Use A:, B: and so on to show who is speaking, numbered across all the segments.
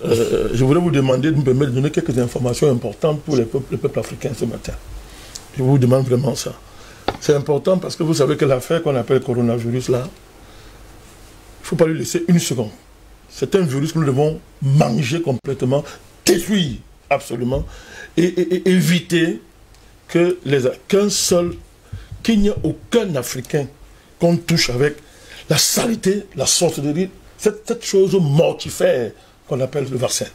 A: je voudrais vous demander de me permettre de donner quelques informations importantes pour le peuple africain ce matin. Je vous demande vraiment ça. C'est important parce que vous savez que l'affaire qu'on appelle coronavirus là, il ne faut pas lui laisser une seconde. C'est un virus que nous devons manger complètement, détruire absolument et éviter qu'il n'y ait aucun Africain qu'on touche avec la saleté, la sorcellerie, cette chose mortifère qu'on appelle le vaccin.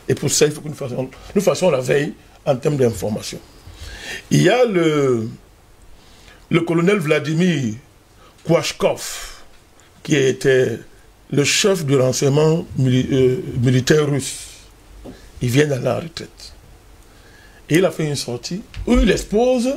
A: Et pour ça, il faut que nous fassions la veille en termes d'information. Il y a le colonel Vladimir Kouachkov, qui était le chef du renseignement militaire russe. Il vient d'aller à la retraite. Et il a fait une sortie où il expose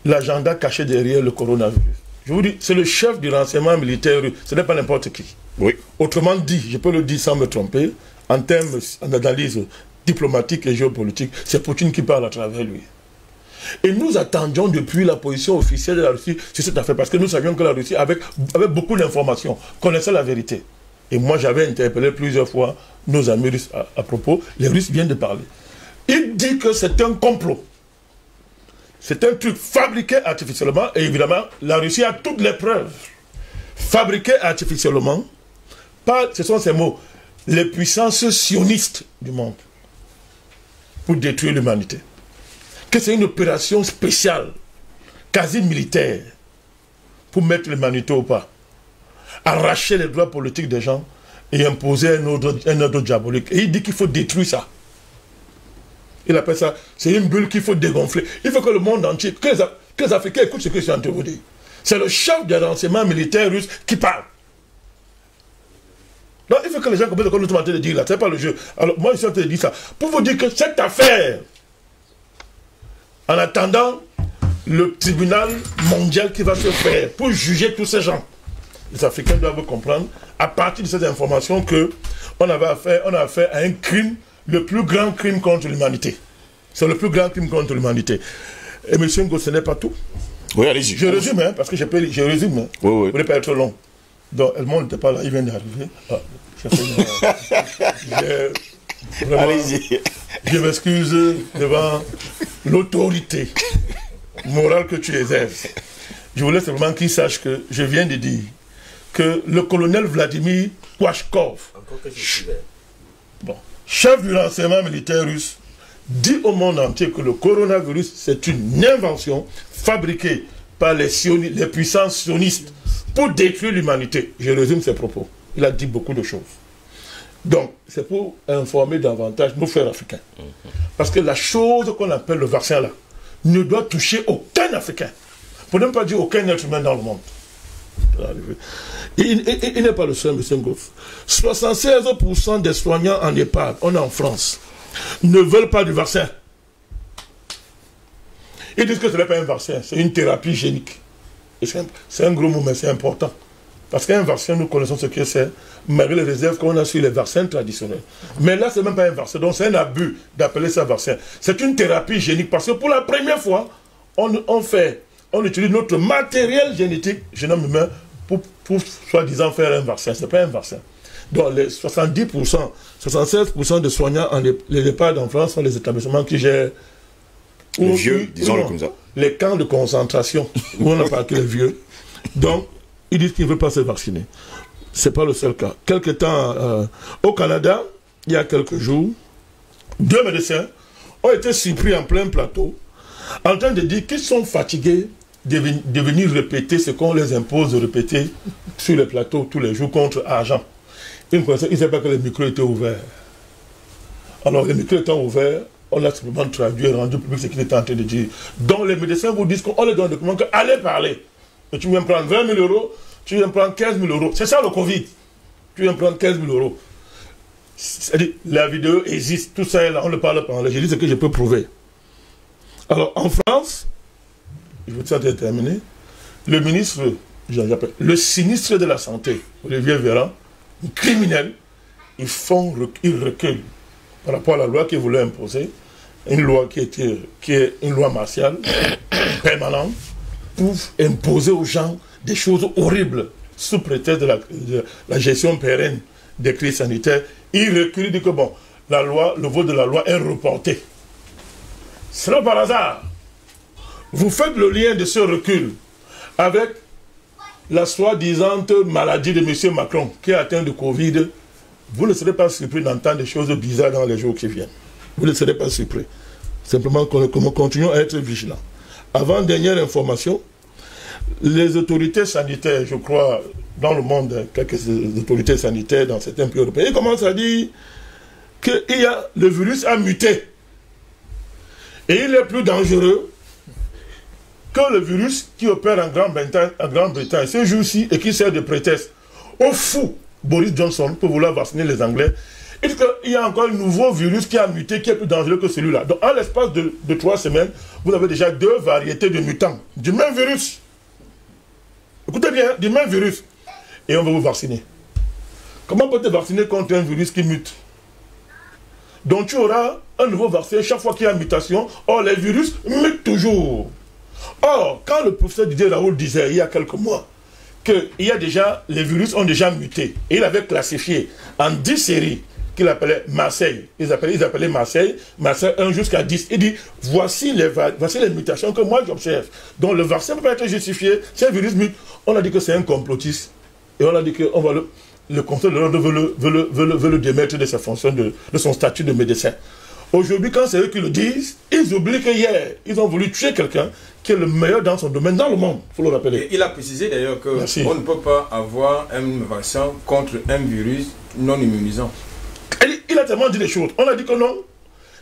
A: l'agenda caché derrière le coronavirus. Je vous dis, c'est le chef du renseignement militaire russe, ce n'est pas n'importe qui.
B: Oui.
A: Autrement dit, je peux le dire sans me tromper, en termes d'analyse diplomatique et géopolitique, c'est Poutine qui parle à travers lui. Et nous attendions depuis la position officielle de la Russie sur cette affaire, parce que nous savions que la Russie, avec beaucoup d'informations, connaissait la vérité. Et moi, j'avais interpellé plusieurs fois nos amis russes à propos. Les Russes viennent de parler. Il dit que c'est un complot. C'est un truc fabriqué artificiellement, et évidemment, la Russie a toutes les preuves. Fabriqué artificiellement, ce sont ces mots, les puissances sionistes du monde, pour détruire l'humanité. Que c'est une opération spéciale, quasi militaire, pour mettre l'humanité au pas, arracher les droits politiques des gens et imposer un ordre diabolique. Et il dit qu'il faut détruire ça. Il appelle ça, c'est une bulle qu'il faut dégonfler. Il faut que le monde entier, que les Africains écoutent ce que je suis en train de vous dire. C'est le chef des renseignements militaires russes qui parle. Donc il faut que les gens comprennent ce que nous sommes en train de dire là. Ce n'est pas le jeu. Alors moi je suis en train de dire ça. Pour vous dire que cette affaire, en attendant le tribunal mondial qui va se faire pour juger tous ces gens, les Africains doivent comprendre, à partir de cette information, qu'on avait affaire à un crime, le plus grand crime contre l'humanité. C'est le plus grand crime contre l'humanité. Et M. Ngo, ce n'est pas tout.
B: Oui, allez-y.
A: Je résume, hein, parce que je résume. Hein.
B: Oui, oui.
A: Vous ne voulez pas être long. Donc, le monde n'était pas là, il vient d'arriver. Ah,
B: allez-y.
A: Je m'excuse devant l'autorité morale que tu exerces. Je voulais simplement qu'il sache que je viens de dire que le colonel Vladimir Kouachkov, chef du renseignement militaire russe, dit au monde entier que le coronavirus, c'est une invention fabriquée par les puissances sionistes pour détruire l'humanité. Je résume ses propos. Il a dit beaucoup de choses. Donc, c'est pour informer davantage nos frères africains. Parce que la chose qu'on appelle le vaccin là, ne doit toucher aucun Africain. Pour ne pas dire aucun être humain dans le monde. Il n'est pas le seul, M. Ngoff. 76% des soignants en EHPAD, on est en France, ne veulent pas du vaccin. Ils disent que ce n'est pas un vaccin, c'est une thérapie génique. C'est un gros mot, mais c'est important. Parce qu'un vaccin, nous connaissons ce que c'est, malgré les réserves qu'on a sur les vaccins traditionnels. Mais là, ce n'est même pas un vaccin, donc c'est un abus d'appeler ça vaccin. C'est une thérapie génique, parce que pour la première fois, on utilise notre matériel génétique, génome humain, pour soi-disant faire un vaccin. Ce n'est pas un vaccin. Donc les 70%, 76% des soignants en EHPAD en France sont les établissements qui gèrent
B: les vieux, disons-le comme ça.
A: Les camps de concentration, où on a parqué les vieux. Donc, ils disent qu'ils ne veulent pas se vacciner. Ce n'est pas le seul cas. Quelque temps, au Canada, il y a quelques jours, 2 médecins ont été surpris en plein plateau, en train de dire qu'ils sont fatigués de venir répéter ce qu'on les impose de répéter sur les plateaux tous les jours contre argent. Ils ne savaient pas que les micros étaient ouverts. Alors, les micros étant ouverts, on a simplement traduit et rendu public ce qu'ils étaient en train de dire. Donc, les médecins vous disent qu'on les donne des documents qu'allez parler. Et tu viens prendre 20 000 euros, tu viens prendre 15 000 euros. C'est ça le Covid. Tu viens prendre 15 000 euros. C'est-à-dire, la vidéo existe, tout ça est là, on ne parle pas. Je dis ce que je peux prouver. Alors, en France, je veux ça terminer, le ministre, le sinistre de la Santé, Olivier Véran, un criminel, il recule par rapport à la loi qu'il voulait imposer, une loi qui est une loi martiale, permanente, pour imposer aux gens des choses horribles, sous prétexte de la gestion pérenne des crises sanitaires, il recule, il dit que bon, la loi, le vote de la loi est reporté. C'est là par hasard. Vous faites le lien de ce recul avec la soi-disant maladie de M. Macron qui est atteint de Covid. Vous ne serez pas surpris d'entendre des choses bizarres dans les jours qui viennent. Vous ne serez pas surpris. Simplement que nous continuons à être vigilants. Avant dernière information, les autorités sanitaires, je crois, dans le monde, quelques autorités sanitaires dans certains pays européens, commencent à dire que le virus a muté. Et il est plus dangereux que le virus qui opère en Grande-Bretagne ce jour-ci et qui sert de prétexte au fou Boris Johnson pour vouloir vacciner les Anglais. Il dit qu'il y a encore un nouveau virus qui a muté, qui est plus dangereux que celui-là. Donc, en l'espace de 3 semaines, vous avez déjà 2 variétés de mutants du même virus. Écoutez bien, du même virus. Et on va vous vacciner. Comment peut-on vacciner contre un virus qui mute? Donc, tu auras un nouveau vaccin chaque fois qu'il y a mutation. Or, les virus mutent toujours. Or, quand le professeur Didier Raoult disait il y a quelques mois que les virus ont déjà muté, et il avait classifié en 10 séries qu'il appelait Marseille. Ils appelaient Marseille 1 jusqu'à 10. Il dit, voici les mutations que moi j'observe. Donc le vaccin peut être justifié, ces virus mutent. On a dit que c'est un complotiste. Et on a dit qu'on va le conseil de l'ordre veut le démettre de sa fonction, de son statut de médecin. Aujourd'hui, quand c'est eux qui le disent, ils oublient qu'hier, ils ont voulu tuer quelqu'un qui est le meilleur dans son domaine dans le monde, il faut le rappeler.
C: Et il a précisé d'ailleurs qu'on ne peut pas avoir un vaccin contre un virus non immunisant.
A: Il a tellement dit des choses. On a dit que non.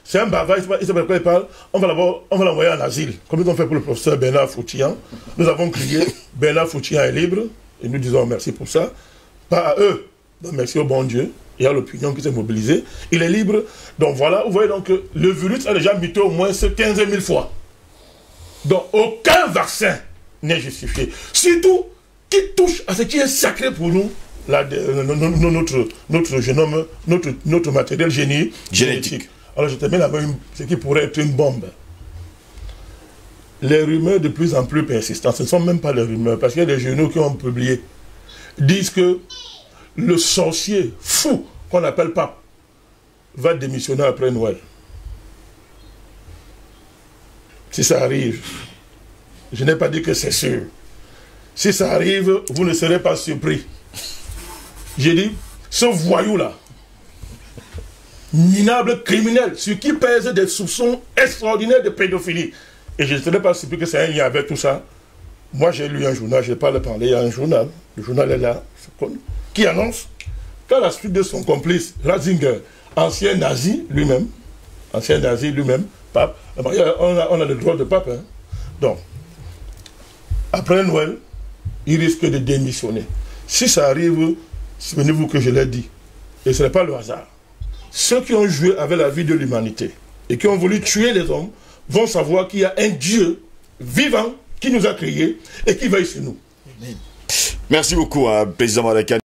A: C'est un bavard, il sait pas de quoi il parle. On va l'envoyer en asile. Comme ils ont fait pour le professeur Bernard Foutian. Nous avons crié, Bernard Foutian est libre. Et nous disons merci pour ça. Pas à eux. Donc, merci au bon Dieu. Il y a l'opinion qui s'est mobilisée. Il est libre. Donc voilà, vous voyez donc que le virus a déjà muté au moins 15 000 fois. Donc aucun vaccin n'est justifié. Surtout qui touche à ce qui est sacré pour nous. Notre génome, notre matériel génétique. Alors je te mets là-bas ce qui pourrait être une bombe. Les rumeurs de plus en plus persistantes, ce ne sont même pas les rumeurs, parce qu'il y a des journaux qui ont publié, disent que le sorcier fou qu'on appelle pape va démissionner après Noël. Si ça arrive, je n'ai pas dit que c'est sûr. Si ça arrive, vous ne serez pas surpris. J'ai dit, ce voyou-là, minable criminel, sur qui pèse des soupçons extraordinaires de pédophilie, et je ne serais pas surpris que c'est un lien avec tout ça. Moi, j'ai lu un journal, je n'ai pas le parler, il y a un journal, le journal est là, qui annonce qu'à la suite de son complice, Ratzinger, ancien nazi lui-même, pape, on a le droit de pape, hein. Donc, après Noël, il risque de démissionner. Si ça arrive, souvenez-vous que je l'ai dit, et ce n'est pas le hasard. Ceux qui ont joué avec la vie de l'humanité et qui ont voulu tuer les hommes vont savoir qu'il y a un Dieu vivant qui nous a créés et qui veille sur nous.
B: Merci beaucoup, président Madaka.